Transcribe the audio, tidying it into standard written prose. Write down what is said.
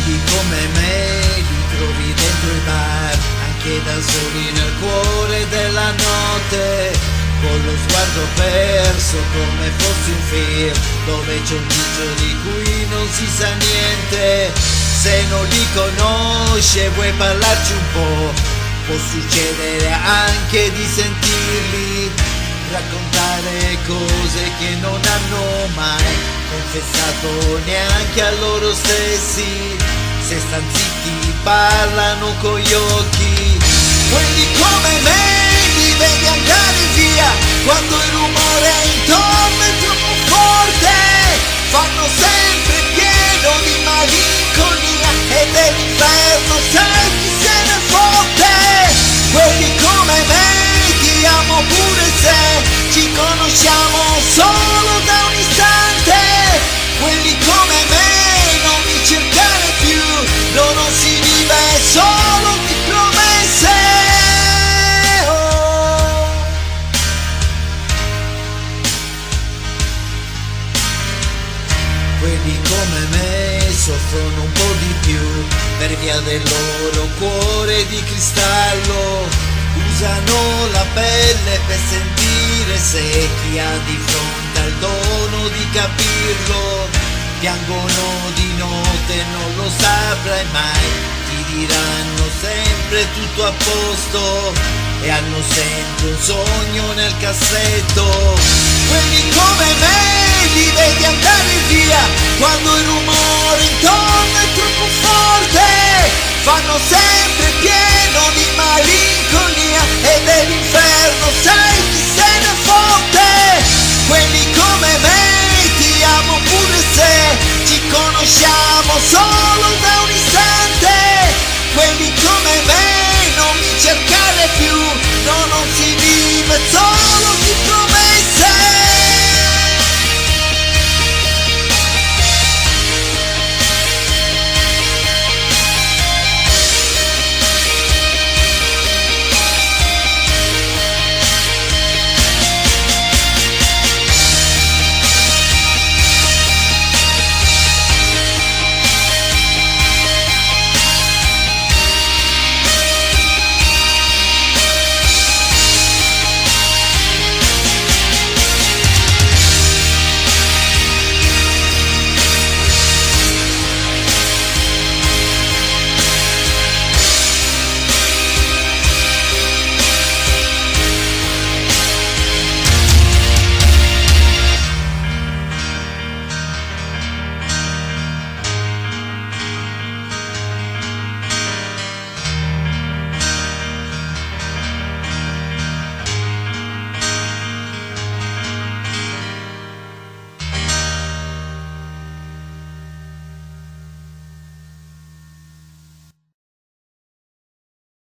Quelli come me li trovi dentro i bar, anche da soli nel cuore della notte, con lo sguardo perso come fossi un film, dove c'è un tizio di cui non si sa niente. Se non li conosci e vuoi parlarci un po', può succedere anche di sentirli raccontare cose che non hanno mai confessato neanche a loro stessi. Se stan zitti parlano con gli occhi. Quelli come me li vedi andare via quando il rumore intorno è troppo forte, fanno sempre pieno di malinconia e dell'inferno sai chi se ne fotte. Quelli come me ti amo pure se ci conosciamo solo da un istante. Quelli come me non mi cercare più, non si vive solo di promesse. Oh. Quelli come me soffrono un po' di più per via del loro cuore di cristallo, usano la pelle per sentire se chi ha di fronte ha il dono di capirlo, piangono di notte, non lo saprai mai, ti diranno sempre tutto a posto e hanno sempre un sogno nel cassetto. Quelli come me li vedi andare via quando il rumore